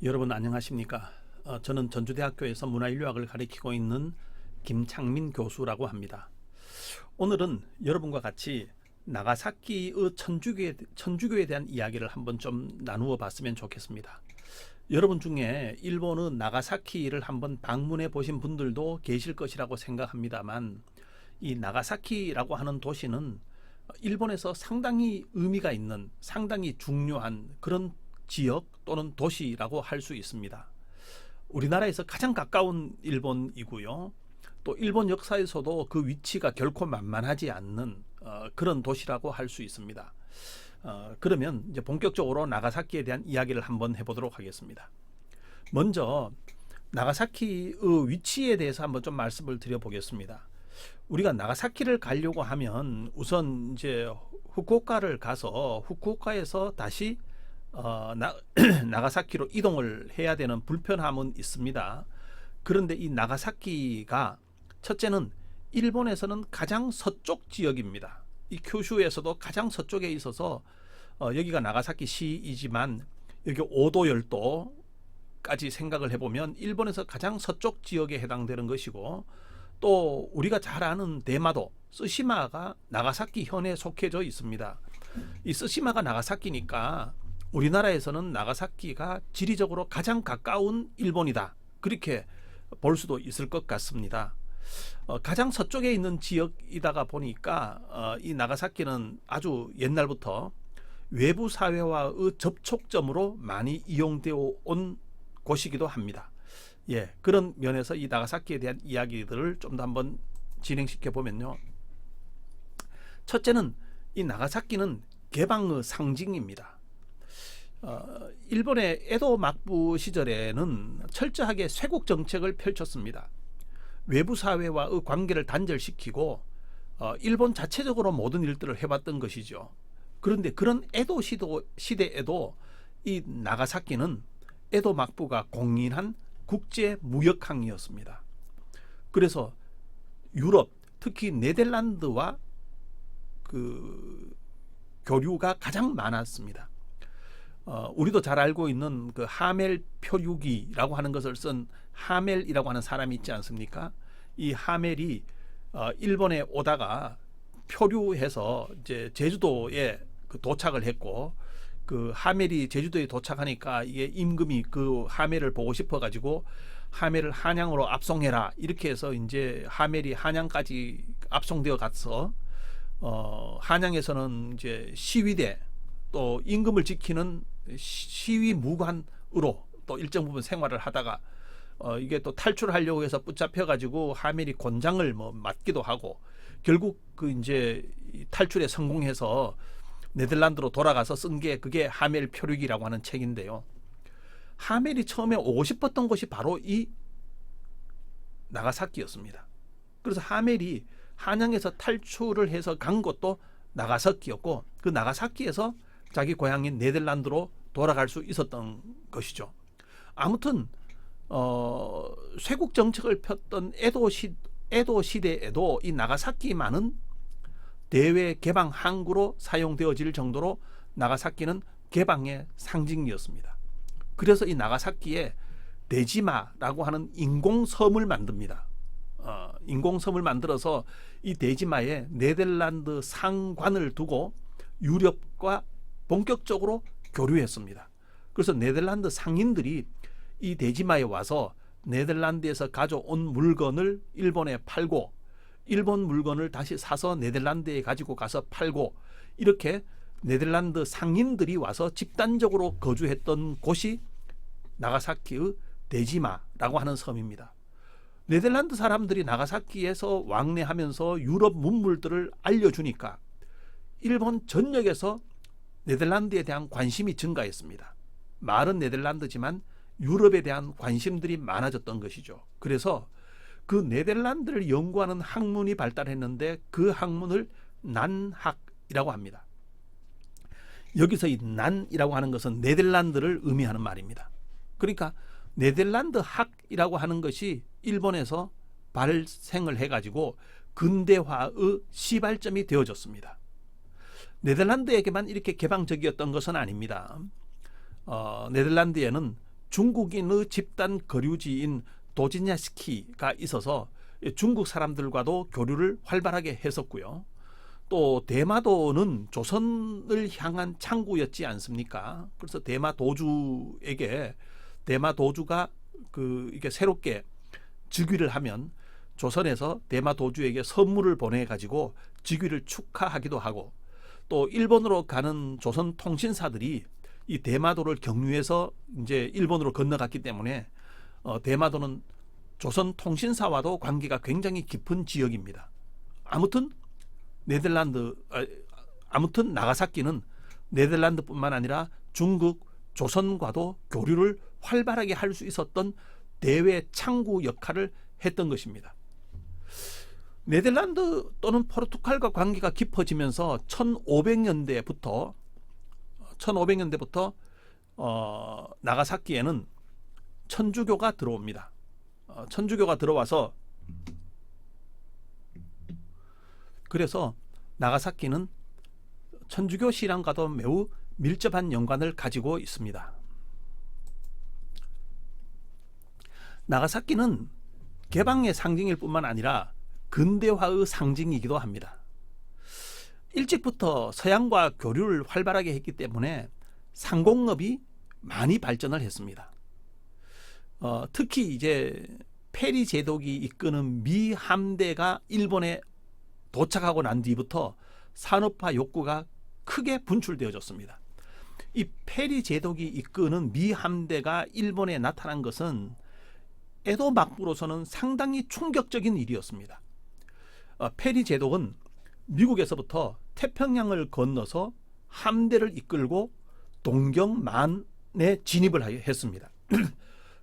여러분 안녕하십니까? 저는 전주대학교에서 문화인류학을 가르치고 있는 김창민 교수라고 합니다. 오늘은 여러분과 같이 나가사키의 천주교에 대한 이야기를 한번 좀 나누어 봤으면 좋겠습니다. 여러분 중에 일본의 나가사키를 한번 방문해 보신 분들도 계실 것이라고 생각합니다만, 이 나가사키라고 하는 도시는 일본에서 상당히 의미가 있는, 상당히 중요한 그런 지역 또는 도시라고 할 수 있습니다. 우리나라에서 가장 가까운 일본이고요. 또 일본 역사에서도 그 위치가 결코 만만하지 않는 그런 도시라고 할 수 있습니다. 그러면 이제 본격적으로 나가사키에 대한 이야기를 한번 해보도록 하겠습니다. 먼저 나가사키의 위치에 대해서 한번 좀 말씀을 드려보겠습니다. 우리가 나가사키를 가려고 하면 우선 이제 후쿠오카를 가서 후쿠오카에서 다시 나가사키로 이동을 해야 되는 불편함은 있습니다. 그런데 이 나가사키가 첫째는 일본에서는 가장 서쪽 지역입니다. 이 큐슈에서도 가장 서쪽에 있어서 여기가 나가사키 시이지만 여기 5도 열도까지 생각을 해보면 일본에서 가장 서쪽 지역에 해당되는 것이고, 또 우리가 잘 아는 대마도 쓰시마가 나가사키 현에 속해져 있습니다. 이 쓰시마가 나가사키니까 우리나라에서는 나가사키가 지리적으로 가장 가까운 일본이다, 그렇게 볼 수도 있을 것 같습니다. 가장 서쪽에 있는 지역이다가 보니까 이 나가사키는 아주 옛날부터 외부 사회와의 접촉점으로 많이 이용되어 온 곳이기도 합니다. 예, 그런 면에서 이 나가사키에 대한 이야기들을 좀 더 한번 진행시켜 보면요. 첫째는 이 나가사키는 개방의 상징입니다. 일본의 에도 막부 시절에는 철저하게 쇄국 정책을 펼쳤습니다. 외부 사회와의 관계를 단절시키고 일본 자체적으로 모든 일들을 해왔던 것이죠. 그런데 그런 에도 시대에도 이 나가사키는 에도 막부가 공인한 국제 무역항이었습니다. 그래서 유럽, 특히 네덜란드와 그 교류가 가장 많았습니다. 우리도 잘 알고 있는 그 하멜 표류기라고 하는 것을 쓴 하멜이라고 하는 사람이 있지 않습니까? 이 하멜이 일본에 오다가 표류해서 이제 제주도에 도착을 했고, 그 하멜이 제주도에 도착하니까 이게 임금이 그 하멜을 보고 싶어 가지고 하멜을 한양으로 압송해라, 이렇게 해서 이제 하멜이 한양까지 압송되어 가서 한양에서는 이제 시위대, 또 임금을 지키는 시위 무관으로 또 일정 부분 생활을 하다가 이게 또 탈출하려고 해서 붙잡혀 가지고 하멜이 곤장을 맞기도 하고, 결국 그 이제 탈출에 성공해서 네덜란드로 돌아가서 쓴 게 그게 하멜 표류기라고 하는 책인데요. 하멜이 처음에 오고 싶었던 곳이 바로 이 나가사키였습니다. 그래서 하멜이 한양에서 탈출을 해서 간 곳도 나가사키였고, 그 나가사키에서 자기 고향인 네덜란드로 돌아갈 수 있었던 것이죠. 아무튼 쇄국 정책을 폈던 에도 시대에도 이 나가사키만은 대외 개방 항구로 사용되어질 정도로 나가사키는 개방의 상징이었습니다. 그래서 이 나가사키에 데지마라고 하는 인공섬을 만듭니다. 인공섬을 만들어서 이 데지마에 네덜란드 상관을 두고 유럽과 본격적으로 교류했습니다. 그래서 네덜란드 상인들이 이 데지마에 와서 네덜란드에서 가져온 물건을 일본에 팔고, 일본 물건을 다시 사서 네덜란드에 가지고 가서 팔고, 이렇게 네덜란드 상인들이 와서 집단적으로 거주했던 곳이 나가사키의 데지마라고 하는 섬입니다. 네덜란드 사람들이 나가사키에서 왕래하면서 유럽 문물들을 알려주니까 일본 전역에서 네덜란드에 대한 관심이 증가했습니다. 말은 네덜란드지만 유럽에 대한 관심들이 많아졌던 것이죠. 그래서 그 네덜란드를 연구하는 학문이 발달했는데 그 학문을 난학이라고 합니다. 여기서 이 난이라고 하는 것은 네덜란드를 의미하는 말입니다. 그러니까 네덜란드 학이라고 하는 것이 일본에서 발생을 해가지고 근대화의 시발점이 되어졌습니다. 네덜란드에게만 이렇게 개방적이었던 것은 아닙니다. 네덜란드에는 중국인의 집단 거류지인 도진야스키가 있어서 중국 사람들과도 교류를 활발하게 했었고요. 또 대마도는 조선을 향한 창구였지 않습니까? 그래서 대마도주에게 대마도주가 이게 새롭게 즉위를 하면 조선에서 대마도주에게 선물을 보내 가지고 즉위를 축하하기도 하고, 또 일본으로 가는 조선 통신사들이 이 대마도를 경유해서 이제 일본으로 건너갔기 때문에 대마도는 조선 통신사와도 관계가 굉장히 깊은 지역입니다. 아무튼 나가사키는 네덜란드뿐만 아니라 중국, 조선과도 교류를 활발하게 할 수 있었던 대외 창구 역할을 했던 것입니다. 네덜란드 또는 포르투갈과 관계가 깊어지면서 1500년대부터 나가사키에는 천주교가 들어옵니다. 천주교가 들어와서 그래서 나가사키는 천주교 신앙과도 매우 밀접한 연관을 가지고 있습니다. 나가사키는 개방의 상징일 뿐만 아니라 근대화의 상징이기도 합니다. 일찍부터 서양과 교류를 활발하게 했기 때문에 상공업이 많이 발전을 했습니다. 특히 이제 페리 제독이 이끄는 미 함대가 일본에 도착하고 난 뒤부터 산업화 욕구가 크게 분출되어졌습니다. 이 페리 제독이 이끄는 미 함대가 일본에 나타난 것은 에도 막부로서는 상당히 충격적인 일이었습니다. 페리 제독은 미국에서부터 태평양을 건너서 함대를 이끌고 동경만에 진입을 했습니다.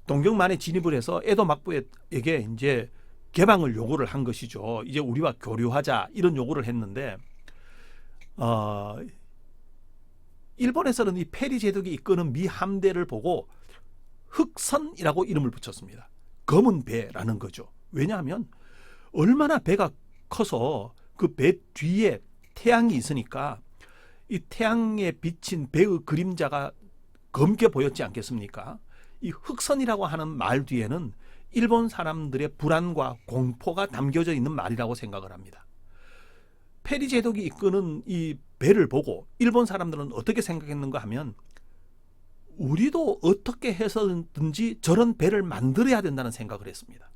동경만에 진입을 해서 에도 막부에게 이제 개방을 요구를 한 것이죠. 이제 우리와 교류하자 이런 요구를 했는데 일본에서는 이 페리 제독이 이끄는 미 함대를 보고 흑선이라고 이름을 붙였습니다. 검은 배라는 거죠. 왜냐하면 얼마나 배가 커서 그 배 뒤에 태양이 있으니까 이 태양에 비친 배의 그림자가 검게 보였지 않겠습니까? 이 흑선이라고 하는 말 뒤에는 일본 사람들의 불안과 공포가 담겨져 있는 말이라고 생각을 합니다. 페리 제독이 이끄는 이 배를 보고 일본 사람들은 어떻게 생각했는가 하면 우리도 어떻게 해서든지 저런 배를 만들어야 된다는 생각을 했습니다.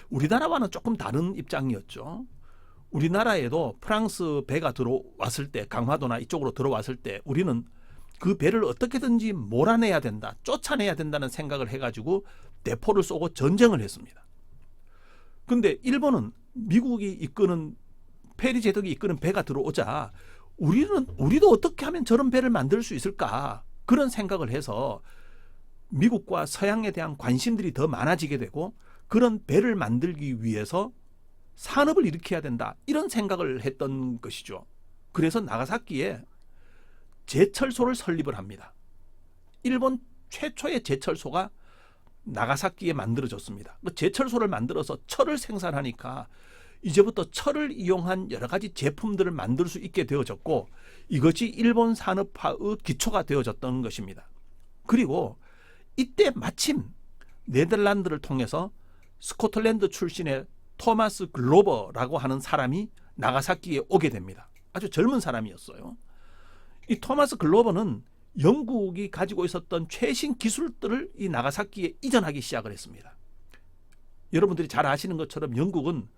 우리나라와는 조금 다른 입장이었죠. 우리나라에도 프랑스 배가 들어왔을 때, 강화도나 이쪽으로 들어왔을 때 우리는 그 배를 어떻게든지 몰아내야 된다, 쫓아내야 된다는 생각을 해가지고 대포를 쏘고 전쟁을 했습니다. 근데 일본은 미국이 이끄는 페리 제독이 이끄는 배가 들어오자 우리도 어떻게 하면 저런 배를 만들 수 있을까, 그런 생각을 해서 미국과 서양에 대한 관심들이 더 많아지게 되고 그런 배를 만들기 위해서 산업을 일으켜야 된다, 이런 생각을 했던 것이죠. 그래서 나가사키에 제철소를 설립을 합니다. 일본 최초의 제철소가 나가사키에 만들어졌습니다. 제철소를 만들어서 철을 생산하니까 이제부터 철을 이용한 여러 가지 제품들을 만들 수 있게 되어졌고, 이것이 일본 산업화의 기초가 되어졌던 것입니다. 그리고 이때 마침 네덜란드를 통해서 스코틀랜드 출신의 토마스 글로버라고 하는 사람이 나가사키에 오게 됩니다. 아주 젊은 사람이었어요. 이 토마스 글로버는 영국이 가지고 있었던 최신 기술들을 이 나가사키에 이전하기 시작을 했습니다. 여러분들이 잘 아시는 것처럼 영국은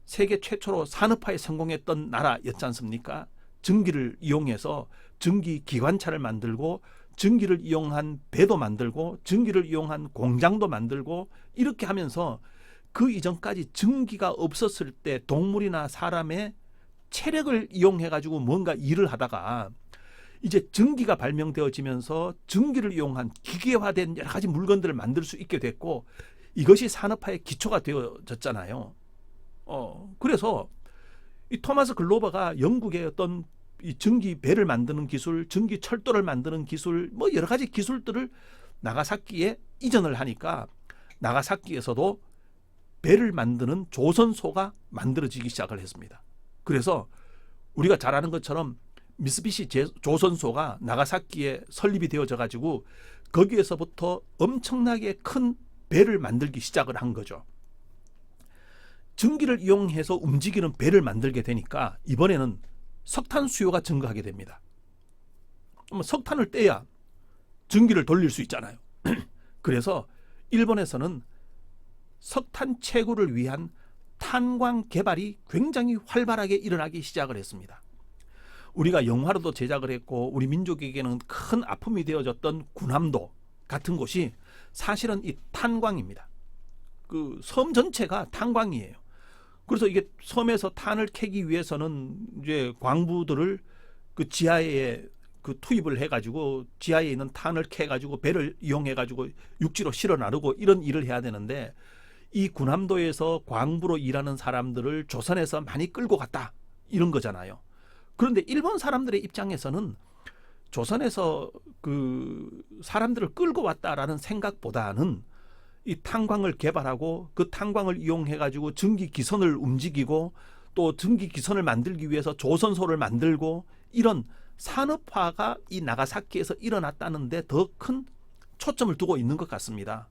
세계 최초로 산업화에 성공했던 나라였지 않습니까? 전기를 이용해서 전기 기관차를 만들고 전기를 이용한 배도 만들고 전기를 이용한 공장도 만들고, 이렇게 하면서 그 이전까지 전기가 없었을 때 동물이나 사람의 체력을 이용해 가지고 뭔가 일을 하다가 이제 전기가 발명되어지면서 전기를 이용한 기계화된 여러 가지 물건들을 만들 수 있게 됐고, 이것이 산업화의 기초가 되어졌잖아요. 그래서 이 토마스 글로버가 영국의 어떤 이 전기 배를 만드는 기술, 전기 철도를 만드는 기술, 뭐 여러 가지 기술들을 나가사키에 이전을 하니까 나가사키에서도 배를 만드는 조선소가 만들어지기 시작을 했습니다. 그래서 우리가 잘 아는 것처럼 미쓰비시 조선소가 나가사키에 설립이 되어져 가지고 거기에서부터 엄청나게 큰 배를 만들기 시작을 한 거죠. 전기를 이용해서 움직이는 배를 만들게 되니까 이번에는 석탄 수요가 증가하게 됩니다. 석탄을 떼야 전기를 돌릴 수 있잖아요. 그래서 일본에서는 석탄 채굴을 위한 탄광 개발이 굉장히 활발하게 일어나기 시작을 했습니다. 우리가 영화로도 제작을 했고 우리 민족에게는 큰 아픔이 되어졌던 군함도 같은 곳이 사실은 이 탄광입니다. 그 섬 전체가 탄광이에요. 그래서 이게 섬에서 탄을 캐기 위해서는 이제 광부들을 그 지하에 그 투입을 해가지고 지하에 있는 탄을 캐가지고 배를 이용해가지고 육지로 실어 나르고 이런 일을 해야 되는데 이 군함도에서 광부로 일하는 사람들을 조선에서 많이 끌고 갔다 이런 거잖아요. 그런데 일본 사람들의 입장에서는 조선에서 그 사람들을 끌고 왔다라는 생각보다는 이 탄광을 개발하고 그 탄광을 이용해 가지고 전기 기선을 움직이고 또 전기 기선을 만들기 위해서 조선소를 만들고 이런 산업화가 이 나가사키에서 일어났다는데 더 큰 초점을 두고 있는 것 같습니다.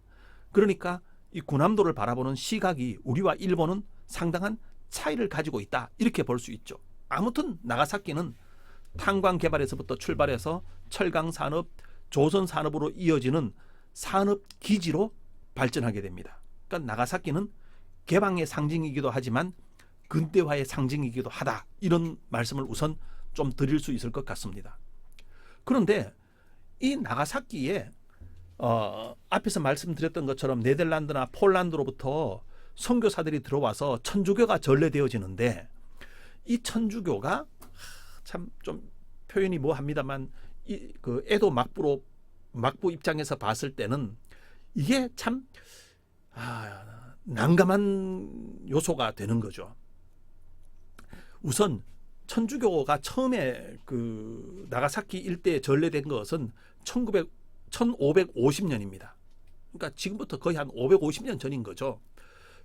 그러니까 이 군함도를 바라보는 시각이 우리와 일본은 상당한 차이를 가지고 있다 이렇게 볼 수 있죠. 아무튼 나가사키는 탄광 개발에서부터 출발해서 철강 산업, 조선 산업으로 이어지는 산업 기지로 발전하게 됩니다. 그러니까 나가사키는 개방의 상징이기도 하지만 근대화의 상징이기도 하다 이런 말씀을 우선 좀 드릴 수 있을 것 같습니다. 그런데 이 나가사키에 앞에서 말씀드렸던 것처럼 네덜란드나 폴란드로부터 선교사들이 들어와서 천주교가 전래되어지는데 이 천주교가 참 좀 표현이 뭐합니다만 그 에도 막부 입장에서 봤을 때는 이게 참 난감한 요소가 되는 거죠. 우선 천주교가 처음에 그 나가사키 일대에 전래된 것은 1550년입니다. 그러니까 지금부터 거의 한 550년 전인 거죠.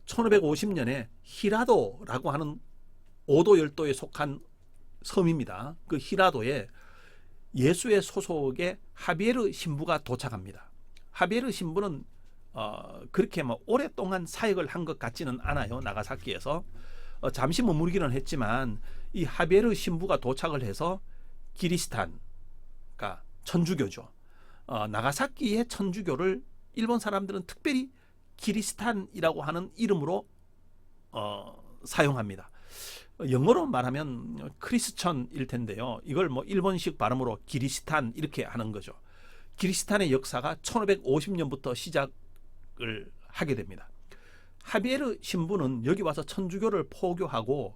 1550년에 히라도라고 하는 오도 열도에 속한 섬입니다. 그 히라도에 예수의 소속의 하비에르 신부가 도착합니다. 하비에르 신부는 그렇게 뭐 오랫동안 사역을 한 것 같지는 않아요. 나가사키에서 잠시 머무르기는 했지만 이 하비에르 신부가 도착을 해서 기리스탄, 그러니까 천주교죠. 나가사키의 천주교를 일본 사람들은 특별히 기리스탄이라고 하는 이름으로 사용합니다. 영어로 말하면 크리스천일 텐데요. 이걸 뭐 일본식 발음으로 기리스탄 이렇게 하는 거죠. 기리스탄의 역사가 1550년부터 시작을 하게 됩니다. 하비에르 신부는 여기 와서 천주교를 포교하고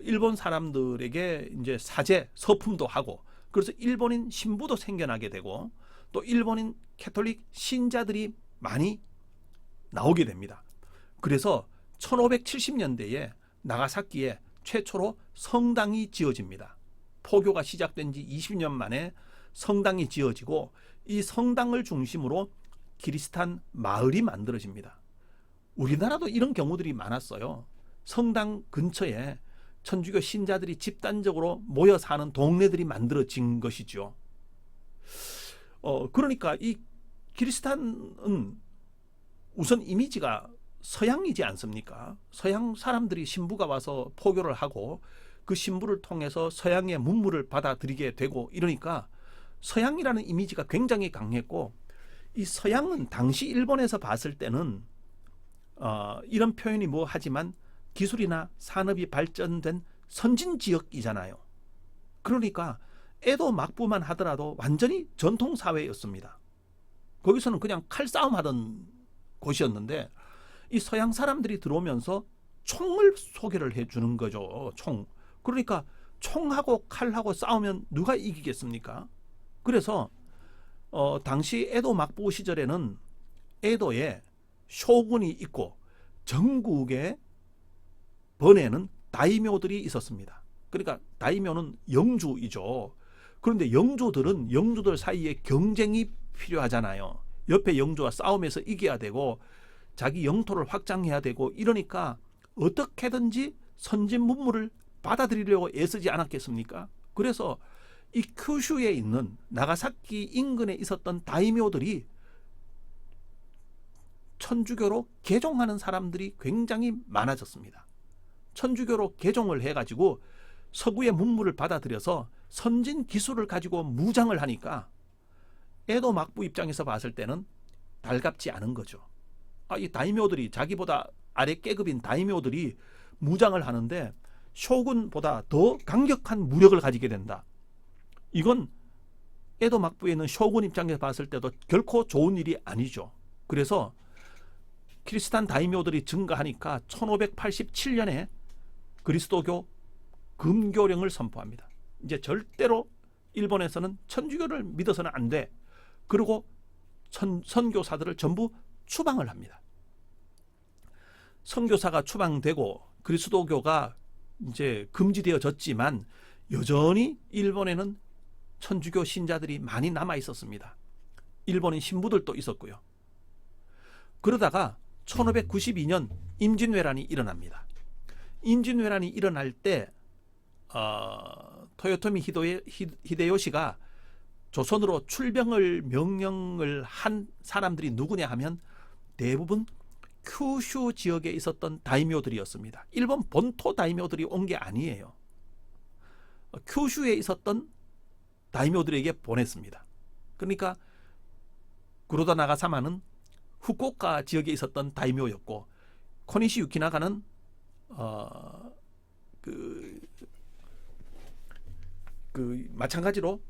일본 사람들에게 이제 사제, 서품도 하고 그래서 일본인 신부도 생겨나게 되고 또 일본인 캐톨릭 신자들이 많이 나오게 됩니다. 그래서 1570년대에 나가사키에 최초로 성당이 지어집니다. 포교가 시작된 지 20년 만에 성당이 지어지고 이 성당을 중심으로 기리스탄 마을이 만들어집니다. 우리나라도 이런 경우들이 많았어요. 성당 근처에 천주교 신자들이 집단적으로 모여 사는 동네들이 만들어진 것이죠. 그러니까 이 기리스탄은 우선 이미지가 서양이지 않습니까? 서양 사람들이 신부가 와서 포교를 하고 그 신부를 통해서 서양의 문물을 받아들이게 되고 이러니까 서양이라는 이미지가 굉장히 강했고 이 서양은 당시 일본에서 봤을 때는 이런 표현이 뭐 하지만 기술이나 산업이 발전된 선진 지역이잖아요. 그러니까 에도 막부만 하더라도 완전히 전통 사회였습니다. 거기서는 그냥 칼싸움 하던 곳이었는데 이 서양 사람들이 들어오면서 총을 소개를 해주는 거죠. 총. 그러니까 총하고 칼하고 싸우면 누가 이기겠습니까? 그래서 당시 에도 막부 시절에는 에도에 쇼군이 있고 전국에 번에는 다이묘들이 있었습니다. 그러니까 다이묘는 영주이죠. 그런데 영주들 사이에 경쟁이 필요하잖아요. 옆에 영주와 싸움에서 이겨야 되고 자기 영토를 확장해야 되고 이러니까 어떻게든지 선진 문물을 받아들이려고 애쓰지 않았겠습니까? 그래서 이 큐슈에 있는 나가사키 인근에 있었던 다이묘들이 천주교로 개종하는 사람들이 굉장히 많아졌습니다. 천주교로 개종을 해가지고 서구의 문물을 받아들여서 선진 기술을 가지고 무장을 하니까 에도 막부 입장에서 봤을 때는 달갑지 않은 거죠. 이 다이묘들이, 자기보다 아래 계급인 다이묘들이 무장을 하는데 쇼군보다 더 강력한 무력을 가지게 된다. 이건 에도 막부에 있는 쇼군 입장에서 봤을 때도 결코 좋은 일이 아니죠. 그래서 키리스탄 다이묘들이 증가하니까 1587년에 그리스도교 금교령을 선포합니다. 이제 절대로 일본에서는 천주교를 믿어서는 안 돼. 그리고 선교사들을 전부 추방을 합니다. 선교사가 추방되고 그리스도교가 이제 금지되어졌지만 여전히 일본에는 천주교 신자들이 많이 남아 있었습니다. 일본인 신부들도 있었고요. 그러다가 1592년 임진왜란이 일어납니다. 임진왜란이 일어날 때 토요토미 히데요시가 조선으로 출병을 명령을 한 사람들이 누구냐 하면 대부분 큐슈 지역에 있었던 다이묘들이었습니다. 일본 본토 다이묘들이 온 게 아니에요. 큐슈에 있었던 다이묘들에게 보냈습니다. 그러니까 구로다 나가사마는 후쿠오카 지역에 있었던 다이묘였고, 코니시 유키나가는 마찬가지로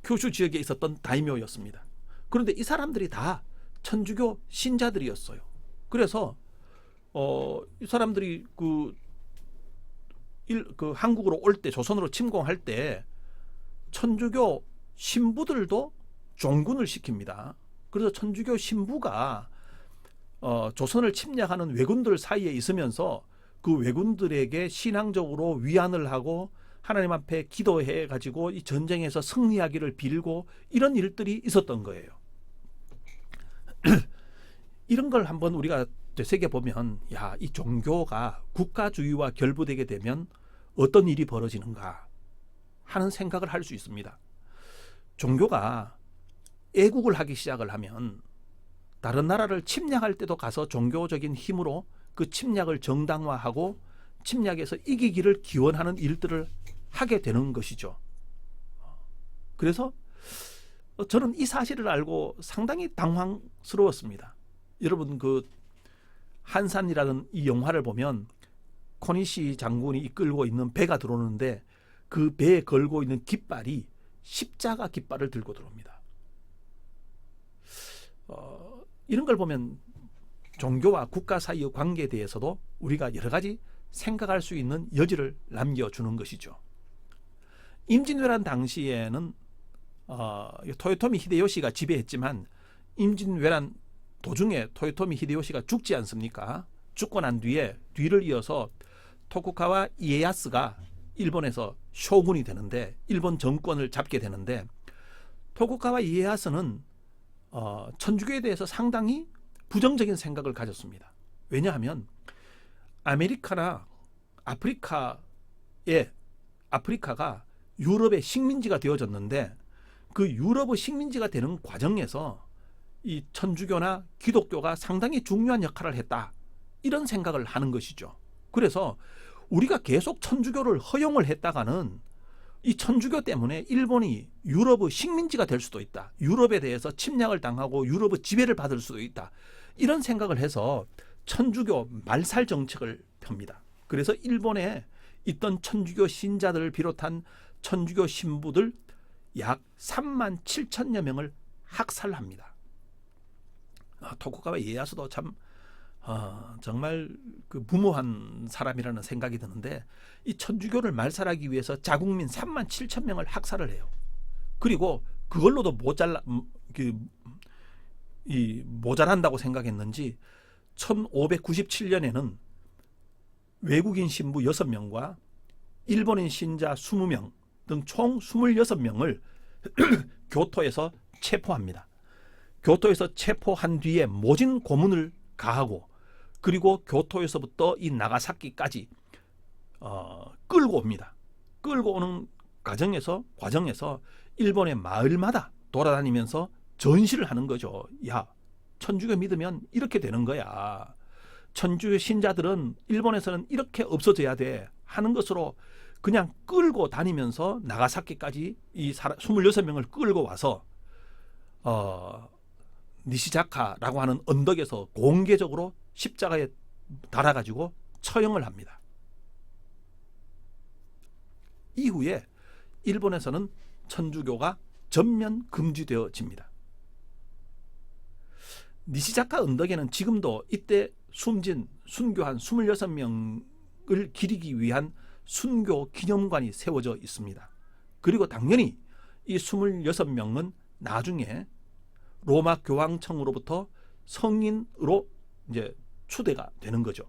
큐슈 지역에 있었던 다이묘였습니다. 그런데 이 사람들이 다 천주교 신자들이었어요. 그래서 이 사람들이 한국으로 올 때, 조선으로 침공할 때 천주교 신부들도 종군을 시킵니다. 그래서 천주교 신부가 조선을 침략하는 왜군들 사이에 있으면서 그 왜군들에게 신앙적으로 위안을 하고 하나님 앞에 기도해 가지고 이 전쟁에서 승리하기를 빌고 이런 일들이 있었던 거예요. 이런 걸 한번 우리가 되새겨보면, 이 종교가 국가주의와 결부되게 되면 어떤 일이 벌어지는가 하는 생각을 할 수 있습니다. 종교가 애국을 하기 시작을 하면 다른 나라를 침략할 때도 가서 종교적인 힘으로 그 침략을 정당화하고 침략에서 이기기를 기원하는 일들을 하게 되는 것이죠. 그래서 저는 이 사실을 알고 상당히 당황스러웠습니다. 여러분, 한산이라는 이 영화를 보면 코니시 장군이 이끌고 있는 배가 들어오는데 그 배에 걸고 있는 깃발이 십자가 깃발을 들고 들어옵니다. 이런 걸 보면 종교와 국가 사이의 관계에 대해서도 우리가 여러 가지 생각할 수 있는 여지를 남겨주는 것이죠. 임진왜란 당시에는 토요토미 히데요시가 지배했지만 임진왜란 도중에 토요토미 히데요시가 죽지 않습니까? 죽고 난 뒤를 이어서 토쿠가와 이에야스가 일본에서 쇼군이 되는데, 일본 정권을 잡게 되는데, 토쿠가와 이에야스는 천주교에 대해서 상당히 부정적인 생각을 가졌습니다. 왜냐하면 아메리카나 아프리카가 유럽의 식민지가 되어졌는데, 그 유럽의 식민지가 되는 과정에서 이 천주교나 기독교가 상당히 중요한 역할을 했다, 이런 생각을 하는 것이죠. 그래서 우리가 계속 천주교를 허용을 했다가는 이 천주교 때문에 일본이 유럽의 식민지가 될 수도 있다, 유럽에 대해서 침략을 당하고 유럽의 지배를 받을 수도 있다, 이런 생각을 해서 천주교 말살 정책을 펴니다. 그래서 일본에 있던 천주교 신자들을 비롯한 천주교 신부들 약 3만 7천여 명을 학살합니다. 토쿠가와 이에야스도 참 정말 무모한 사람이라는 생각이 드는데, 이 천주교를 말살하기 위해서 자국민 3만 7천 명을 학살을 해요. 그리고 그걸로도 모자란다고 생각했는지 1597년에는 외국인 신부 6명과 일본인 신자 20명 등 총 26명을 교토에서 체포합니다. 교토에서 체포한 뒤에 모진 고문을 가하고, 그리고 교토에서부터 이 나가사키까지 끌고 옵니다. 끌고 오는 과정에서 일본의 마을마다 돌아다니면서 전시를 하는 거죠. 야, 천주교 믿으면 이렇게 되는 거야. 천주교 신자들은 일본에서는 이렇게 없어져야 돼 하는 것으로 그냥 끌고 다니면서 나가사키까지 이 26명을 끌고 와서 니시자카라고 하는 언덕에서 공개적으로 십자가에 달아가지고 처형을 합니다. 이후에 일본에서는 천주교가 전면 금지되어집니다. 니시자카 언덕에는 지금도 이때 숨진 순교 한 26명을 기리기 위한 순교 기념관이 세워져 있습니다. 그리고 당연히 이 26명은 나중에 로마 교황청으로부터 성인으로 이제 추대가 되는 거죠.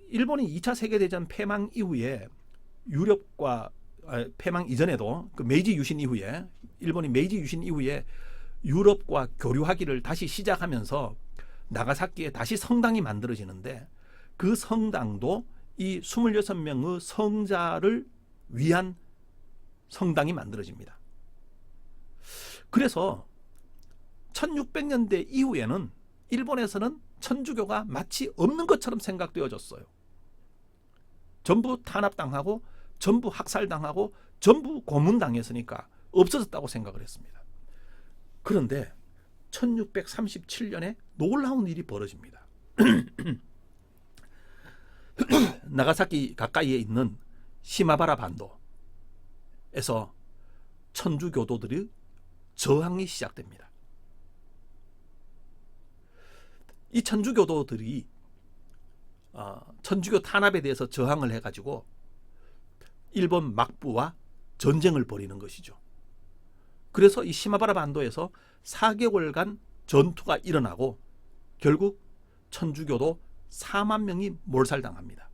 일본이 2차 세계대전 패망 이후에 유럽과 패망 이전에도 그 메이지 유신 이후에 일본이 메이지 유신 이후에 유럽과 교류하기를 다시 시작하면서 나가사키에 다시 성당이 만들어지는데 그 성당도 이 26명의 성자를 위한 성당이 만들어집니다. 그래서 1600년대 이후에는 일본에서는 천주교가 마치 없는 것처럼 생각되어졌어요. 전부 탄압당하고 전부 학살당하고 전부 고문당했으니까 없어졌다고 생각을 했습니다. 그런데 1637년에 놀라운 일이 벌어집니다. 나가사키 가까이에 있는 시마바라 반도에서 천주교도들의 저항이 시작됩니다. 이 천주교도들이 천주교 탄압에 대해서 저항을 해가지고 일본 막부와 전쟁을 벌이는 것이죠. 그래서 이 시마바라 반도에서 4개월간 전투가 일어나고 결국 천주교도 4만 명이 몰살당합니다.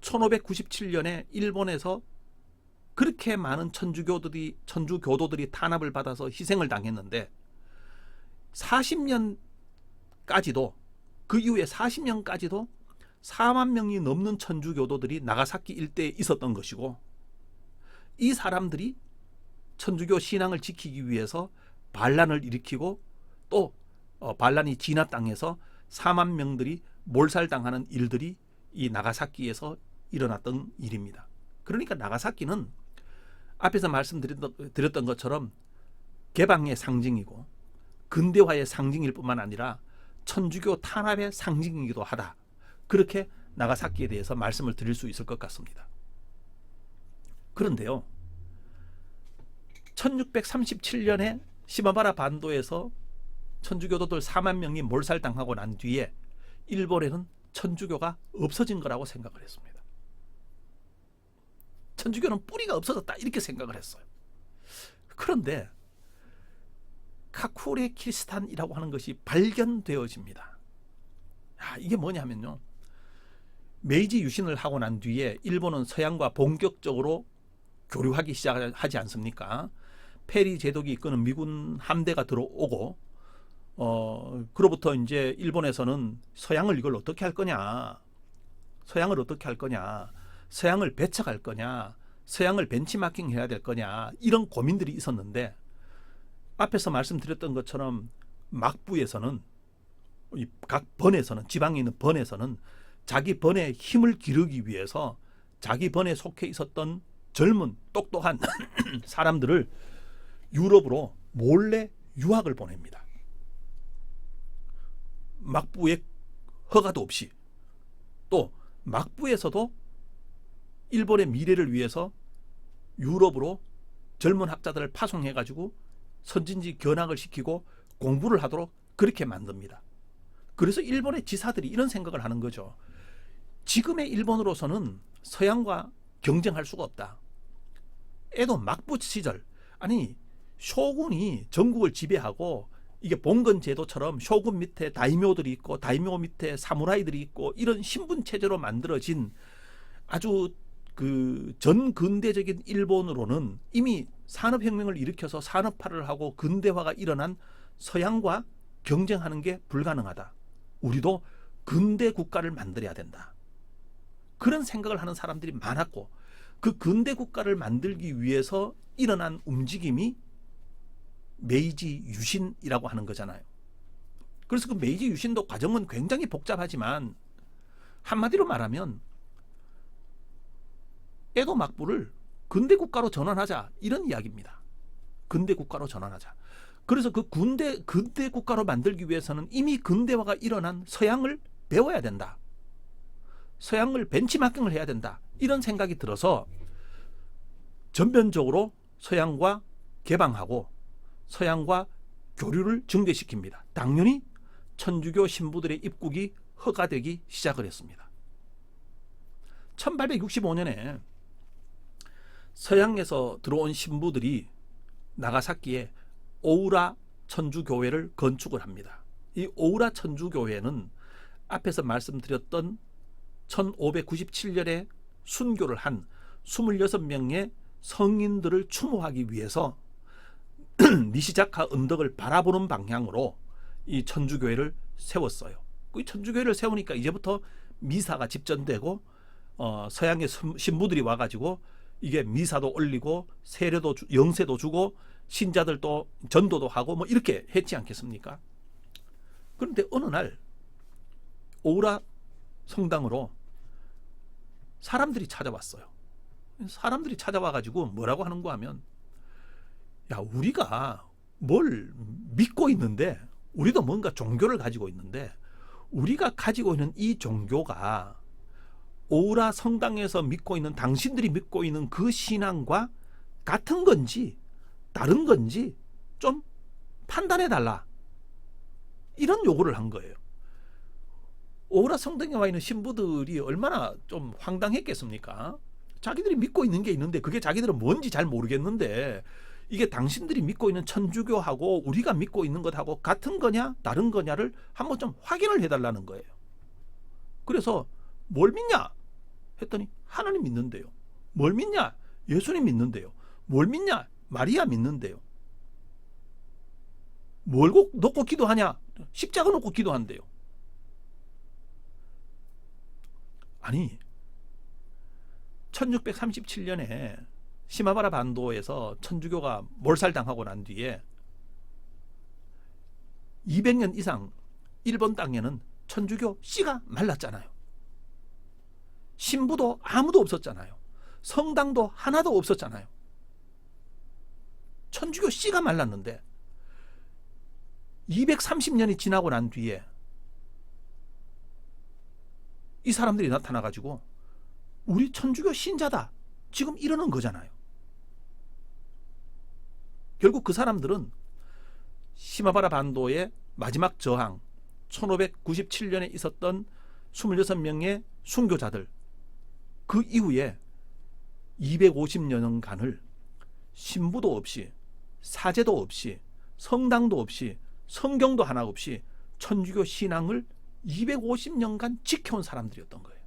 1597년에 일본에서 그렇게 많은 천주교도들이 탄압을 받아서 희생을 당했는데 40년까지도 그 이후에 40년까지도 4만 명이 넘는 천주교도들이 나가사키 일대에 있었던 것이고 이 사람들이 천주교 신앙을 지키기 위해서 반란을 일으키고 또 반란이 진화 땅에서 4만 명들이 몰살당하는 일들이 이 나가사키에서 일어났던 일입니다. 그러니까 나가사키는 앞에서 말씀드렸던 것처럼 개방의 상징이고 근대화의 상징일 뿐만 아니라 천주교 탄압의 상징이기도 하다. 그렇게 나가사키에 대해서 말씀을 드릴 수 있을 것 같습니다. 그런데요, 1637년에 시마바라 반도에서 천주교도들 4만 명이 몰살당하고 난 뒤에 일본에는 천주교가 없어진 거라고 생각을 했습니다. 천주교는 뿌리가 없어졌다 이렇게 생각을 했어요. 그런데 카쿠레 키리스탄이라고 하는 것이 발견되어집니다. 이게 뭐냐면요, 메이지 유신을 하고 난 뒤에 일본은 서양과 본격적으로 교류하기 시작하지 않습니까? 페리 제독이 이끄는 미군 함대가 들어오고 그로부터 이제 일본에서는 서양을 이걸 어떻게 할 거냐, 서양을 어떻게 할 거냐, 서양을 배척할 거냐, 서양을 벤치마킹 해야 될 거냐, 이런 고민들이 있었는데 앞에서 말씀드렸던 것처럼 막부에서는 각 번에서는 지방에 있는 번에서는 자기 번에 힘을 기르기 위해서 자기 번에 속해 있었던 젊은 똑똑한 사람들을 유럽으로 몰래 유학을 보냅니다. 막부의 허가도 없이. 또 막부에서도 일본의 미래를 위해서 유럽으로 젊은 학자들을 파송해가지고 선진지 견학을 시키고 공부를 하도록 그렇게 만듭니다. 그래서 일본의 지사들이 이런 생각을 하는 거죠. 지금의 일본으로서는 서양과 경쟁할 수가 없다. 에도 막부 시절, 아니 쇼군이 전국을 지배하고 이게 봉건 제도처럼 쇼군 밑에 다이묘들이 있고 다이묘 밑에 사무라이들이 있고 이런 신분 체제로 만들어진 아주 그 전근대적인 일본으로는 이미 산업혁명을 일으켜서 산업화를 하고 근대화가 일어난 서양과 경쟁하는 게 불가능하다. 우리도 근대 국가를 만들어야 된다. 그런 생각을 하는 사람들이 많았고, 그 근대 국가를 만들기 위해서 일어난 움직임이 메이지 유신이라고 하는 거잖아요. 그래서 그 메이지 유신도 과정은 굉장히 복잡하지만 한마디로 말하면 에도 막부를 근대 국가로 전환하자, 이런 이야기입니다. 근대 국가로 전환하자. 그래서 그 근대 국가로 만들기 위해서는 이미 근대화가 일어난 서양을 배워야 된다. 서양을 벤치마킹을 해야 된다. 이런 생각이 들어서 전면적으로 서양과 개방하고 서양과 교류를 증대시킵니다. 당연히 천주교 신부들의 입국이 허가되기 시작을 했습니다. 1865년에 서양에서 들어온 신부들이 나가사키에 오우라 천주교회를 건축을 합니다. 이 오우라 천주교회는 앞에서 말씀드렸던 1597년에 순교를 한 26명의 성인들을 추모하기 위해서 니시자카 언덕을 바라보는 방향으로 이 천주교회를 세웠어요. 이 천주교회를 세우니까 이제부터 미사가 집전되고 서양의 신부들이 와가지고 이게 미사도 올리고 세례도 영세도 주고 신자들도 전도도 하고 뭐 이렇게 했지 않겠습니까? 그런데 어느 날 오우라 성당으로 사람들이 찾아왔어요. 사람들이 찾아와가지고 뭐라고 하는가 하면, 야, 우리가 뭘 믿고 있는데, 우리도 뭔가 종교를 가지고 있는데, 우리가 가지고 있는 이 종교가 오우라 성당에서 믿고 있는, 당신들이 믿고 있는 그 신앙과 같은 건지 다른 건지 좀 판단해 달라, 이런 요구를 한 거예요. 오우라 성당에 와 있는 신부들이 얼마나 좀 황당했겠습니까? 자기들이 믿고 있는 게 있는데 그게 자기들은 뭔지 잘 모르겠는데 이게 당신들이 믿고 있는 천주교하고 우리가 믿고 있는 것하고 같은 거냐 다른 거냐를 한번 좀 확인을 해달라는 거예요. 그래서 뭘 믿냐 했더니 하나님 믿는데요. 뭘 믿냐? 예수님 믿는데요. 뭘 믿냐? 마리아 믿는데요. 뭘 놓고 기도하냐? 십자가 놓고 기도한대요. 아니, 1637년에 시마바라 반도에서 천주교가 몰살당하고 난 뒤에 200년 이상 일본 땅에는 천주교 씨가 말랐잖아요. 신부도 아무도 없었잖아요. 성당도 하나도 없었잖아요. 천주교 씨가 말랐는데 230년이 지나고 난 뒤에 이 사람들이 나타나가지고 우리 천주교 신자다, 지금 이러는 거잖아요. 결국 그 사람들은 시마바라 반도의 마지막 저항, 1597년에 있었던 26명의 순교자들, 그 이후에 250년간을 신부도 없이 사제도 없이 성당도 없이 성경도 하나 없이 천주교 신앙을 250년간 지켜온 사람들이었던 거예요.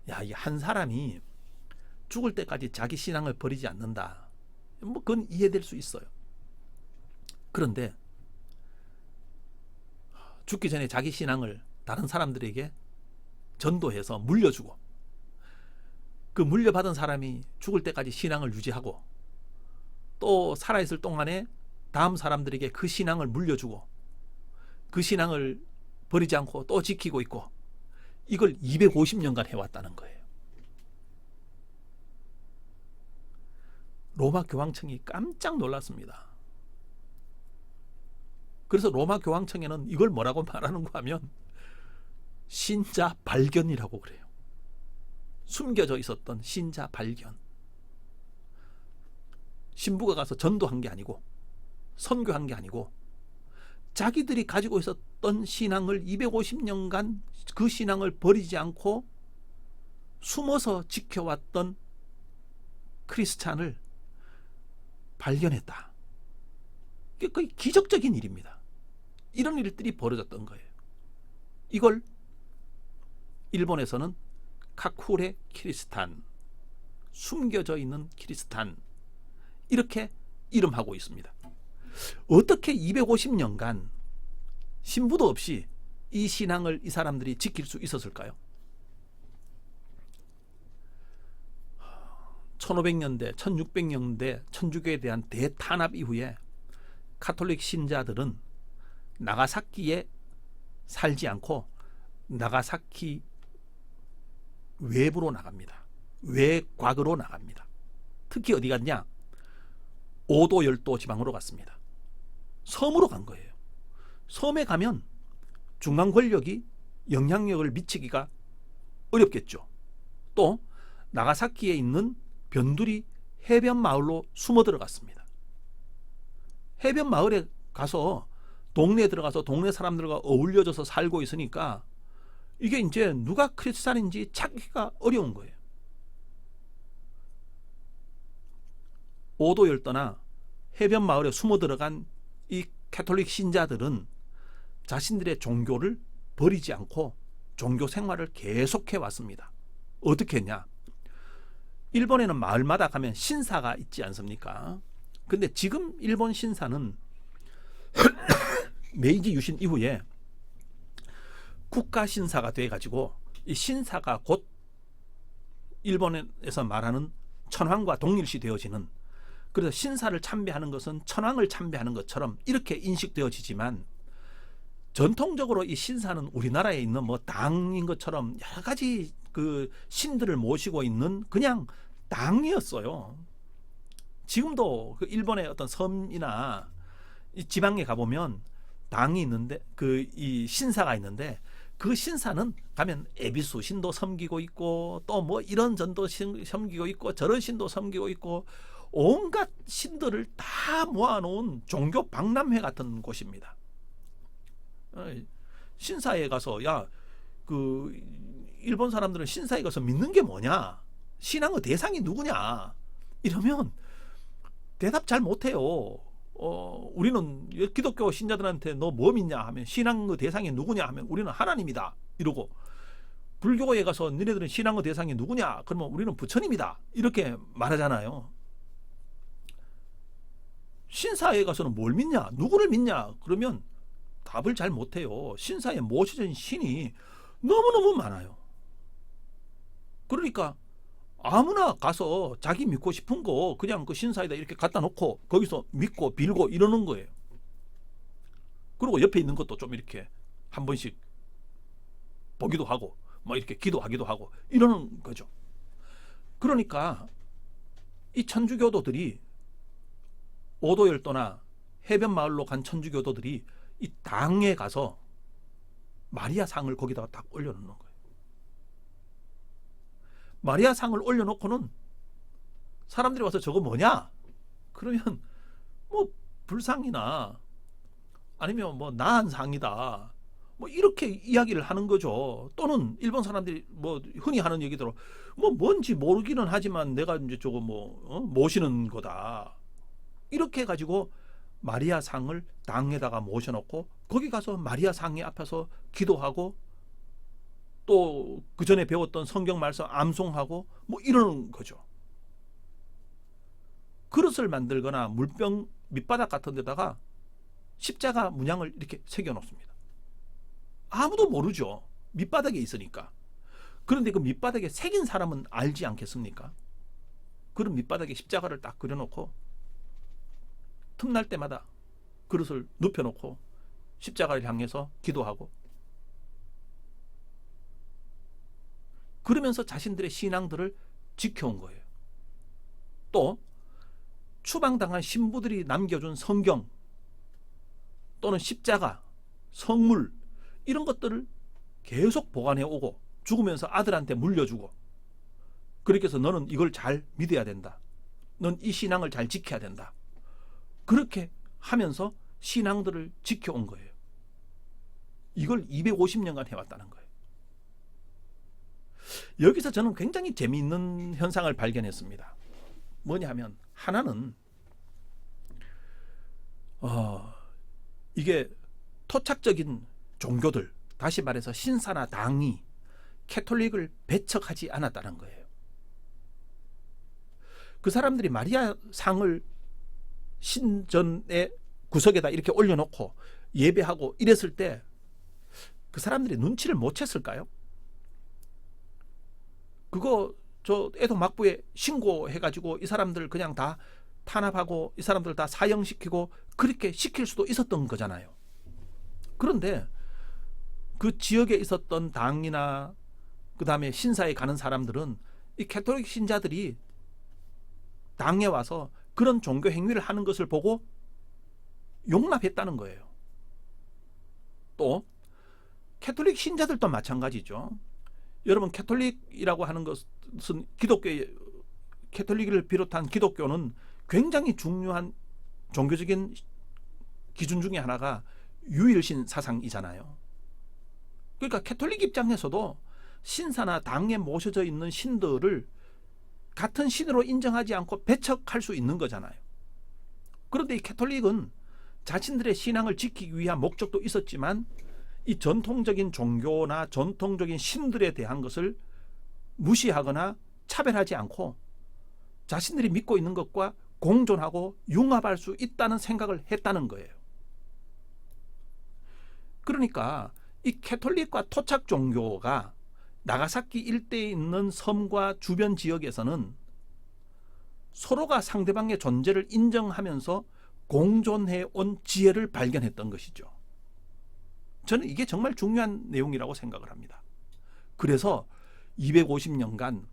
야, 이 한 사람이 죽을 때까지 자기 신앙을 버리지 않는다, 뭐 그건 이해될 수 있어요. 그런데 죽기 전에 자기 신앙을 다른 사람들에게 전도해서 물려주고, 그 물려받은 사람이 죽을 때까지 신앙을 유지하고 또 살아있을 동안에 다음 사람들에게 그 신앙을 물려주고 그 신앙을 버리지 않고 또 지키고 있고, 이걸 250년간 해왔다는 거예요. 로마 교황청이 깜짝 놀랐습니다. 그래서 로마 교황청에는 이걸 뭐라고 말하는가 하면 신자 발견이라고 그래요. 숨겨져 있었던 신자 발견. 신부가 가서 전도한 게 아니고 선교한 게 아니고 자기들이 가지고 있었던 신앙을 250년간 그 신앙을 버리지 않고 숨어서 지켜왔던 크리스찬을 발견했다. 거의 기적적인 일입니다. 이런 일들이 벌어졌던 거예요. 이걸 일본에서는 카쿠레 키리스탄, 숨겨져 있는 키리스탄, 이렇게 이름하고 있습니다. 어떻게 250년간 신부도 없이 이 신앙을 이 사람들이 지킬 수 있었을까요? 1500년대, 1600년대 천주교에 대한 대탄압 이후에 카톨릭 신자들은 나가사키에 살지 않고 나가사키 외부로 나갑니다. 외곽으로 나갑니다. 특히 어디 갔냐? 오도 열도 지방으로 갔습니다. 섬으로 간 거예요. 섬에 가면 중앙 권력이 영향력을 미치기가 어렵겠죠. 또 나가사키에 있는 변두리 해변 마을로 숨어 들어갔습니다. 해변 마을에 가서 동네에 들어가서 동네 사람들과 어울려져서 살고 있으니까 이게 이제 누가 크리스찬인지 찾기가 어려운 거예요. 오도 열도나 해변 마을에 숨어 들어간 이 가톨릭 신자들은 자신들의 종교를 버리지 않고 종교 생활을 계속해 왔습니다. 어떻게 했냐? 일본에는 마을마다 가면 신사가 있지 않습니까? 근데 지금 일본 신사는 메이지 유신 이후에 국가 신사가 돼가지고 이 신사가 곧 일본에서 말하는 천황과 동일시 되어지는, 그래서 신사를 참배하는 것은 천황을 참배하는 것처럼 이렇게 인식되어지지만 전통적으로 이 신사는 우리나라에 있는 뭐 당인 것처럼 여러 가지 그 신들을 모시고 있는 그냥 당이었어요. 지금도 그 일본의 어떤 섬이나 이 지방에 가보면 당이 있는데 그 이 신사가 있는데 그 신사는 가면 에비수 신도 섬기고 있고 또 뭐 이런 전도 섬기고 있고 저런 신도 섬기고 있고 온갖 신들을 다 모아놓은 종교 박람회 같은 곳입니다. 신사에 가서 야 그 일본 사람들은 신사에 가서 믿는 게 뭐냐, 신앙의 대상이 누구냐 이러면 대답 잘 못해요. 우리는 기독교 신자들한테 너 뭐 믿냐 하면 신앙의 대상이 누구냐 하면 우리는 하나님이다 이러고, 불교에 가서 너네들은 신앙의 대상이 누구냐 그러면 우리는 부처님이다 이렇게 말하잖아요. 신사에 가서는 뭘 믿냐, 누구를 믿냐 그러면 답을 잘 못해요. 신사에 모셔진 신이 너무너무 많아요. 그러니까 아무나 가서 자기 믿고 싶은 거 그냥 그 신사에다 이렇게 갖다 놓고 거기서 믿고 빌고 이러는 거예요. 그리고 옆에 있는 것도 좀 이렇게 한 번씩 보기도 하고 뭐 이렇게 기도하기도 하고 이러는 거죠. 그러니까 이 천주교도들이 오도열도나 해변 마을로 간 천주교도들이 이 당에 가서 마리아 상을 거기다가 딱 올려놓는 거예요. 마리아 상을 올려놓고는 사람들이 와서 저거 뭐냐? 그러면 뭐 불상이나 아니면 뭐 나한 상이다. 뭐 이렇게 이야기를 하는 거죠. 또는 일본 사람들이 뭐 흔히 하는 얘기대로 뭐 뭔지 모르기는 하지만 내가 이제 저거 뭐 모시는 거다. 이렇게 해가지고 마리아 상을 당에다가 모셔놓고 거기 가서 마리아 상에 앞에서 기도하고 또 그 전에 배웠던 성경 말씀 암송하고 뭐 이러는 거죠. 그릇을 만들거나 물병 밑바닥 같은 데다가 십자가 문양을 이렇게 새겨 놓습니다. 아무도 모르죠. 밑바닥에 있으니까. 그런데 그 밑바닥에 새긴 사람은 알지 않겠습니까? 그런 밑바닥에 십자가를 딱 그려놓고 틈날 때마다 그릇을 눕혀놓고 십자가를 향해서 기도하고 그러면서 자신들의 신앙들을 지켜온 거예요. 또 추방당한 신부들이 남겨준 성경 또는 십자가, 성물 이런 것들을 계속 보관해 오고 죽으면서 아들한테 물려주고, 그렇게 해서 너는 이걸 잘 믿어야 된다. 넌 이 신앙을 잘 지켜야 된다. 그렇게 하면서 신앙들을 지켜온 거예요. 이걸 250년간 해왔다는 거예요. 여기서 저는 굉장히 재미있는 현상을 발견했습니다. 뭐냐 하면 하나는 이게 토착적인 종교들, 다시 말해서 신사나 당이 캐톨릭을 배척하지 않았다는 거예요. 그 사람들이 마리아 상을 신전의 구석에다 이렇게 올려놓고 예배하고 이랬을 때 그 사람들이 눈치를 못 챘을까요? 그거 저 애동막부에 신고해가지고 이 사람들 그냥 다 탄압하고 이 사람들 다 사형시키고 그렇게 시킬 수도 있었던 거잖아요. 그런데 그 지역에 있었던 당이나 그 다음에 신사에 가는 사람들은 이 캐톨릭 신자들이 당에 와서 그런 종교 행위를 하는 것을 보고 용납했다는 거예요. 또 캐톨릭 신자들도 마찬가지죠. 여러분, 캐톨릭이라고 하는 것은 캐톨릭을 비롯한 기독교는 굉장히 중요한 종교적인 기준 중에 하나가 유일신 사상이잖아요. 그러니까 캐톨릭 입장에서도 신사나 당에 모셔져 있는 신들을 같은 신으로 인정하지 않고 배척할 수 있는 거잖아요. 그런데 이 캐톨릭은 자신들의 신앙을 지키기 위한 목적도 있었지만 이 전통적인 종교나 전통적인 신들에 대한 것을 무시하거나 차별하지 않고 자신들이 믿고 있는 것과 공존하고 융합할 수 있다는 생각을 했다는 거예요. 그러니까 이 캐톨릭과 토착 종교가 나가사키 일대에 있는 섬과 주변 지역에서는 서로가 상대방의 존재를 인정하면서 공존해 온 지혜를 발견했던 것이죠. 저는 이게 정말 중요한 내용이라고 생각을 합니다. 그래서 250년간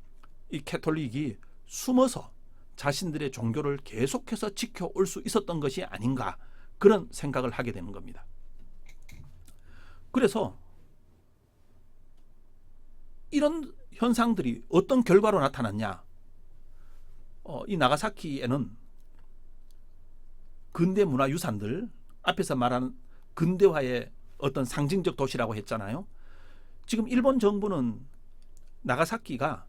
이 캐톨릭이 숨어서 자신들의 종교를 계속해서 지켜올 수 있었던 것이 아닌가, 그런 생각을 하게 되는 겁니다. 그래서 이런 현상들이 어떤 결과로 나타났냐? 이 나가사키에는 근대 문화유산들, 앞에서 말한 근대화의 어떤 상징적 도시라고 했잖아요. 지금 일본 정부는 나가사키가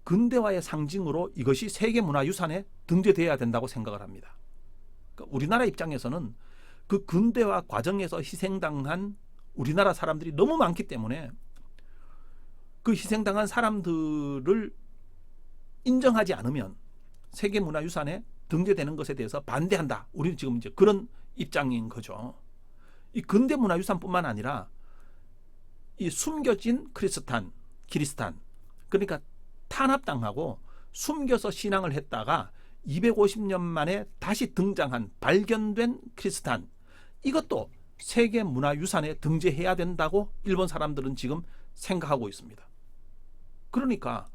근대화의 상징으로 이것이 세계문화유산에 등재되어야 된다고 생각을 합니다. 그러니까 우리나라 입장에서는 그 근대화 과정에서 희생당한 우리나라 사람들이 너무 많기 때문에 그 희생당한 사람들을 인정하지 않으면 세계문화유산에 등재되는 것에 대해서 반대한다. 우리는 지금 이제 그런 입장인 거죠. 이 근대문화유산뿐만 아니라 이 숨겨진 키리스탄, 그러니까 탄압당하고 숨겨서 신앙을 했다가 250년 만에 다시 등장한 발견된 크리스탄, 이것도 세계문화유산에 등재해야 된다고 일본 사람들은 지금 생각하고 있습니다. 그러니까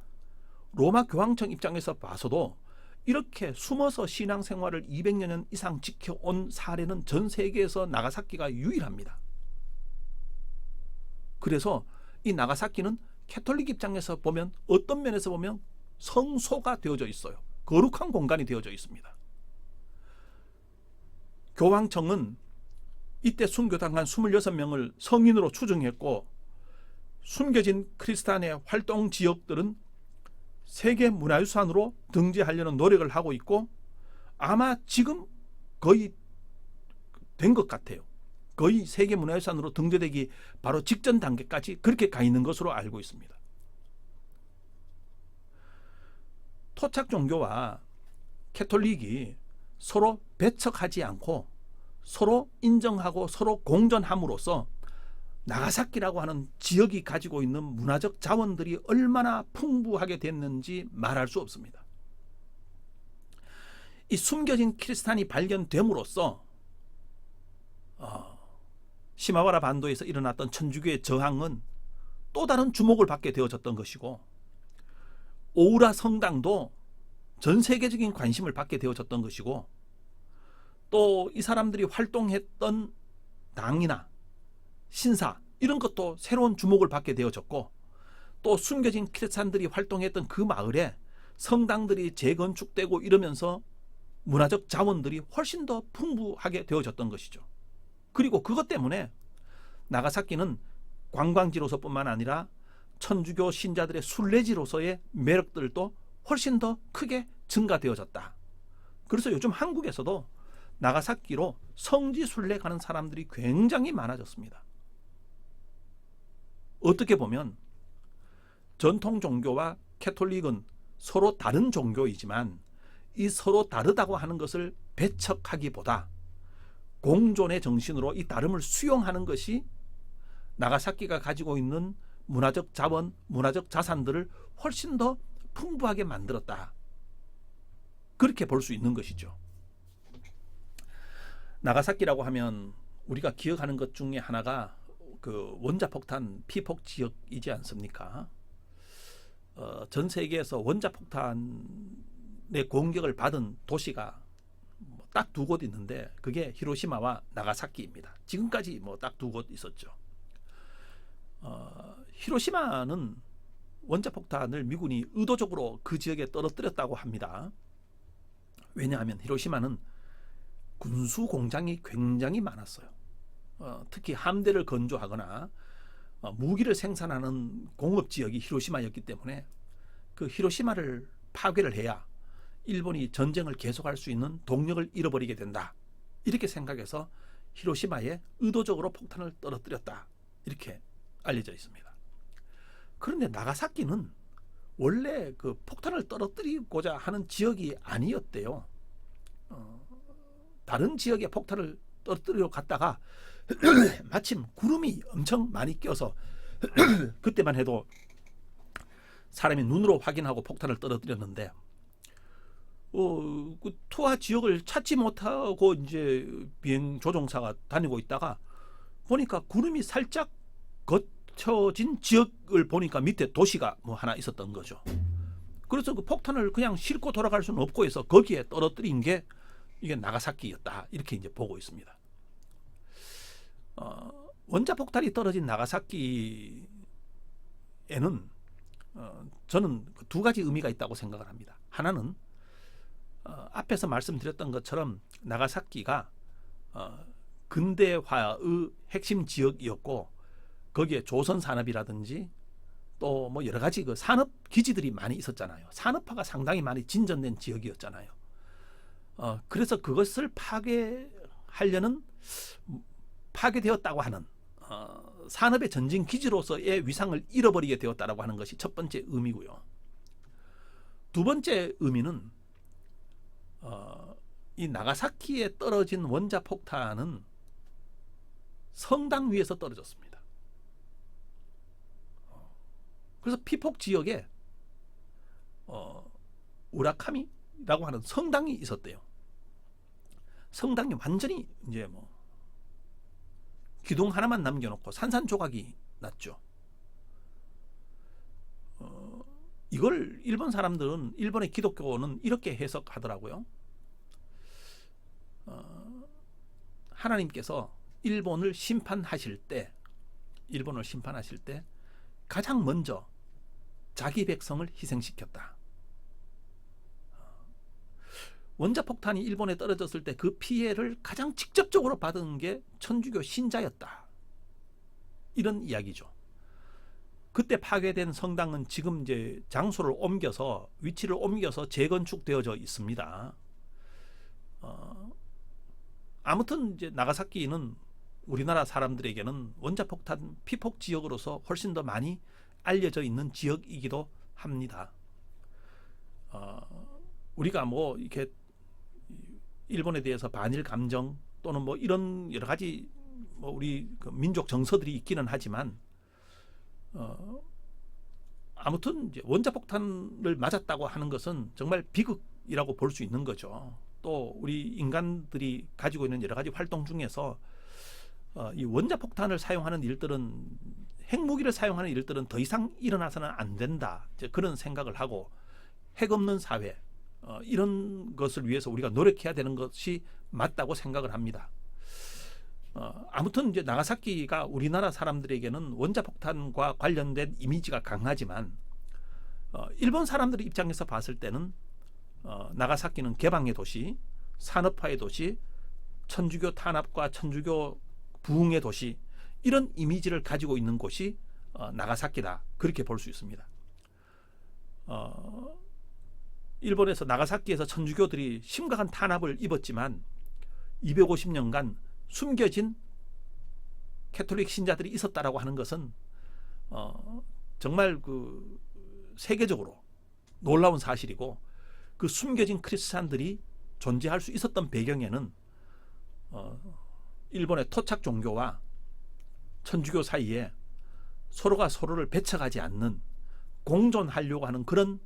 로마 교황청 입장에서 봐서도 이렇게 숨어서 신앙생활을 200년 이상 지켜온 사례는 전 세계에서 나가사키가 유일합니다. 그래서 이 나가사키는 캐톨릭 입장에서 보면, 어떤 면에서 보면 성소가 되어져 있어요. 거룩한 공간이 되어져 있습니다. 교황청은 이때 순교당한 26명을 성인으로 추정했고, 숨겨진 크리스탄의 활동 지역들은 세계문화유산으로 등재하려는 노력을 하고 있고, 아마 지금 거의 된 것 같아요. 거의 세계문화유산으로 등재되기 바로 직전 단계까지 그렇게 가 있는 것으로 알고 있습니다. 토착 종교와 캐톨릭이 서로 배척하지 않고 서로 인정하고 서로 공존함으로써 나가사키라고 하는 지역이 가지고 있는 문화적 자원들이 얼마나 풍부하게 됐는지 말할 수 없습니다. 이 숨겨진 키리스탄이 발견됨으로써 시마와라 반도에서 일어났던 천주교의 저항은 또 다른 주목을 받게 되어졌던 것이고, 오우라 성당도 전 세계적인 관심을 받게 되어졌던 것이고, 또 이 사람들이 활동했던 당이나 신사, 이런 것도 새로운 주목을 받게 되어졌고, 또 숨겨진 크리스찬들이 활동했던 그 마을에 성당들이 재건축되고 이러면서 문화적 자원들이 훨씬 더 풍부하게 되어졌던 것이죠. 그리고 그것 때문에 나가사키는 관광지로서뿐만 아니라 천주교 신자들의 순례지로서의 매력들도 훨씬 더 크게 증가되어졌다. 그래서 요즘 한국에서도 나가사키로 성지 순례 가는 사람들이 굉장히 많아졌습니다. 어떻게 보면 전통 종교와 캐톨릭은 서로 다른 종교이지만 이 서로 다르다고 하는 것을 배척하기보다 공존의 정신으로 이 다름을 수용하는 것이 나가사키가 가지고 있는 문화적 자원, 문화적 자산들을 훨씬 더 풍부하게 만들었다. 그렇게 볼 수 있는 것이죠. 나가사키라고 하면 우리가 기억하는 것 중에 하나가 그 원자폭탄 피폭 지역이지 않습니까? 전 세계에서 원자폭탄의 공격을 받은 도시가 딱 두 곳 있는데 그게 히로시마와 나가사키입니다. 지금까지 뭐 딱 두 곳 있었죠. 히로시마는 원자폭탄을 미군이 의도적으로 그 지역에 떨어뜨렸다고 합니다. 왜냐하면 히로시마는 군수 공장이 굉장히 많았어요. 특히 함대를 건조하거나 무기를 생산하는 공업 지역이 히로시마였기 때문에 그 히로시마를 파괴를 해야 일본이 전쟁을 계속할 수 있는 동력을 잃어버리게 된다. 이렇게 생각해서 히로시마에 의도적으로 폭탄을 떨어뜨렸다. 이렇게 알려져 있습니다. 그런데 나가사키는 원래 그 폭탄을 떨어뜨리고자 하는 지역이 아니었대요. 다른 지역에 폭탄을 떨어뜨리러 갔다가 마침 구름이 엄청 많이 껴서 그때만 해도 사람이 눈으로 확인하고 폭탄을 떨어뜨렸는데 그 투하 지역을 찾지 못하고 이제 비행 조종사가 다니고 있다가 보니까 구름이 살짝 걷혀진 지역을 보니까 밑에 도시가 뭐 하나 있었던 거죠. 그래서 그 폭탄을 그냥 싣고 돌아갈 수는 없고 해서 거기에 떨어뜨린 게 이게 나가사키였다. 이렇게 이제 보고 있습니다. 원자폭탄이 떨어진 나가사키에는 저는 두 가지 의미가 있다고 생각을 합니다. 하나는 앞에서 말씀드렸던 것처럼 나가사키가 근대화의 핵심 지역이었고 거기에 조선 산업이라든지 또 뭐 여러 가지 그 산업 기지들이 많이 있었잖아요. 산업화가 상당히 많이 진전된 지역이었잖아요. 그래서 그것을 파괴하려는 파괴되었다고 하는 산업의 전진 기지로서의 위상을 잃어버리게 되었다라고 하는 것이 첫 번째 의미고요. 두 번째 의미는 이 나가사키에 떨어진 원자폭탄은 성당 위에서 떨어졌습니다. 그래서 피폭 지역에 우라카미라고 하는 성당이 있었대요. 성당이 완전히 이제 뭐 기둥 하나만 남겨놓고 산산조각이 났죠. 이걸 일본 사람들은, 일본의 기독교는 이렇게 해석하더라고요. 하나님께서 일본을 심판하실 때 가장 먼저 자기 백성을 희생시켰다. 원자폭탄이 일본에 떨어졌을 때 그 피해를 가장 직접적으로 받은 게 천주교 신자였다. 이런 이야기죠. 그때 파괴된 성당은 지금 이제 장소를 옮겨서, 위치를 옮겨서 재건축되어져 있습니다. 아무튼 이제 나가사키는 우리나라 사람들에게는 원자폭탄 피폭 지역으로서 훨씬 더 많이 알려져 있는 지역이기도 합니다. 우리가 뭐 이렇게 일본에 대해서 반일 감정 또는 뭐 이런 여러 가지 뭐 우리 그 민족 정서들이 있기는 하지만 아무튼 이제 원자폭탄을 맞았다고 하는 것은 정말 비극이라고 볼 수 있는 거죠. 또 우리 인간들이 가지고 있는 여러 가지 활동 중에서 이 원자폭탄을 사용하는 일들은, 핵무기를 사용하는 일들은 더 이상 일어나서는 안 된다. 그런 생각을 하고 핵 없는 사회, 이런 것을 위해서 우리가 노력해야 되는 것이 맞다고 생각을 합니다. 아무튼 이제 나가사키가 우리나라 사람들에게는 원자폭탄과 관련된 이미지가 강하지만 일본 사람들의 입장에서 봤을 때는 나가사키는 개방의 도시, 산업화의 도시, 천주교 탄압과 천주교 부흥의 도시, 이런 이미지를 가지고 있는 곳이 나가사키다. 그렇게 볼 수 있습니다. 일본에서 나가사키에서 천주교들이 심각한 탄압을 입었지만 250년간 숨겨진 캐톨릭 신자들이 있었다라고 하는 것은 정말 그 세계적으로 놀라운 사실이고, 그 숨겨진 크리스찬들이 존재할 수 있었던 배경에는 일본의 토착 종교와 천주교 사이에 서로가 서로를 배척하지 않는 공존하려고 하는 그런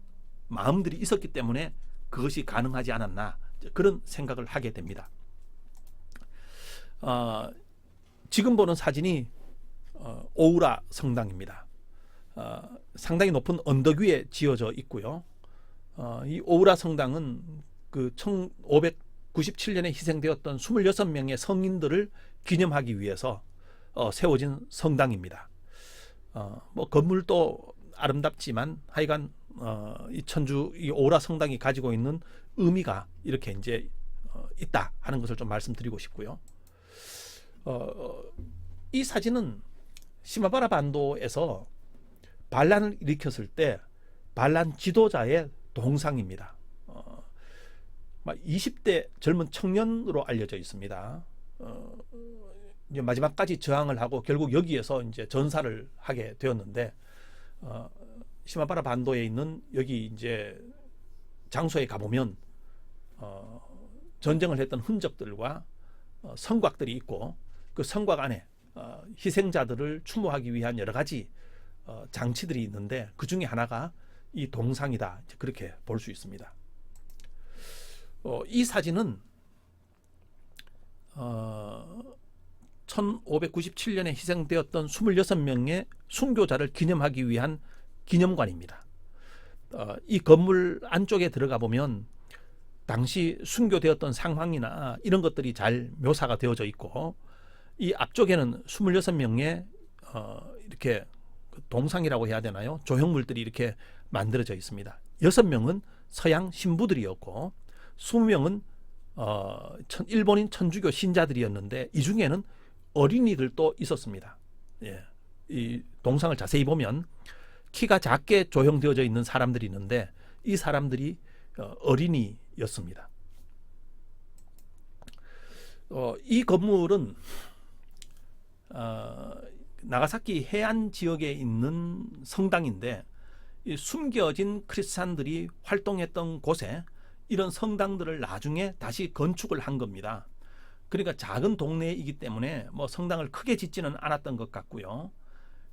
마음들이 있었기 때문에 그것이 가능하지 않았나 그런 생각을 하게 됩니다. 지금 보는 사진이 오우라 성당입니다. 상당히 높은 언덕 위에 지어져 있고요. 이 오우라 성당은 그 1597년에 희생되었던 26명의 성인들을 기념하기 위해서 세워진 성당입니다. 뭐 건물도 아름답지만 하여간 이 천주 이 오우라 성당이 가지고 있는 의미가 이렇게 이제 있다 하는 것을 좀 말씀드리고 싶고요. 이 사진은 시마바라 반도에서 반란을 일으켰을 때 반란 지도자의 동상입니다. 20대 젊은 청년으로 알려져 있습니다. 이제 마지막까지 저항을 하고 결국 여기에서 이제 전사를 하게 되었는데 시마바라 반도에 있는 여기 이제 장소에 가보면 전쟁을 했던 흔적들과 성곽들이 있고 그 성곽 안에 희생자들을 추모하기 위한 여러 가지 장치들이 있는데 그 중에 하나가 이 동상이다 그렇게 볼 수 있습니다. 이 사진은 1597년에 희생되었던 26명의 순교자를 기념하기 위한 기념관입니다. 이 건물 안쪽에 들어가 보면 당시 순교되었던 상황이나 이런 것들이 잘 묘사가 되어져 있고 이 앞쪽에는 26명의 이렇게 동상이라고 해야 되나요? 조형물들이 이렇게 만들어져 있습니다. 6명은 서양 신부들이었고 20명은 일본인 천주교 신자들이었는데 이 중에는 어린이들도 있었습니다. 예. 이 동상을 자세히 보면 키가 작게 조형되어져 있는 사람들이 있는데 이 사람들이 어린이였습니다. 이 건물은 나가사키 해안 지역에 있는 성당인데 이 숨겨진 크리스찬들이 활동했던 곳에 이런 성당들을 나중에 다시 건축을 한 겁니다. 그러니까 작은 동네이기 때문에 뭐 성당을 크게 짓지는 않았던 것 같고요.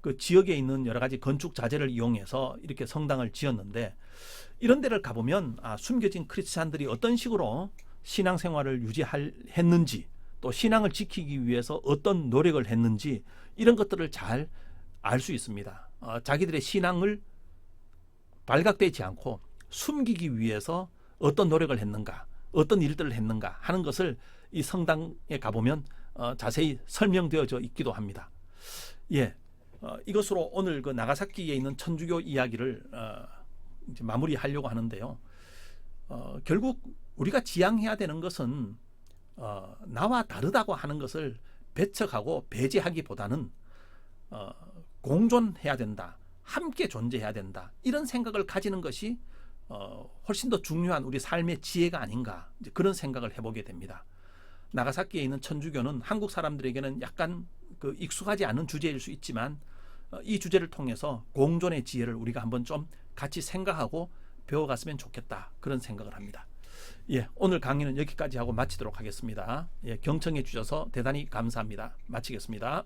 그 지역에 있는 여러 가지 건축 자재를 이용해서 이렇게 성당을 지었는데 이런 데를 가보면 숨겨진 크리스찬들이 어떤 식으로 신앙생활을 했는지 또 신앙을 지키기 위해서 어떤 노력을 했는지 이런 것들을 잘 알 수 있습니다. 자기들의 신앙을 발각되지 않고 숨기기 위해서 어떤 노력을 했는가, 어떤 일들을 했는가 하는 것을 이 성당에 가보면 자세히 설명되어져 있기도 합니다. 예, 이것으로 오늘 그 나가사키에 있는 천주교 이야기를 이제 마무리하려고 하는데요. 결국 우리가 지향해야 되는 것은 나와 다르다고 하는 것을 배척하고 배제하기보다는 공존해야 된다, 함께 존재해야 된다 이런 생각을 가지는 것이 훨씬 더 중요한 우리 삶의 지혜가 아닌가 이제 그런 생각을 해보게 됩니다. 나가사키에 있는 천주교는 한국 사람들에게는 약간 그 익숙하지 않은 주제일 수 있지만 이 주제를 통해서 공존의 지혜를 우리가 한번 좀 같이 생각하고 배워갔으면 좋겠다 그런 생각을 합니다. 예, 오늘 강의는 여기까지 하고 마치도록 하겠습니다. 예, 경청해 주셔서 대단히 감사합니다. 마치겠습니다.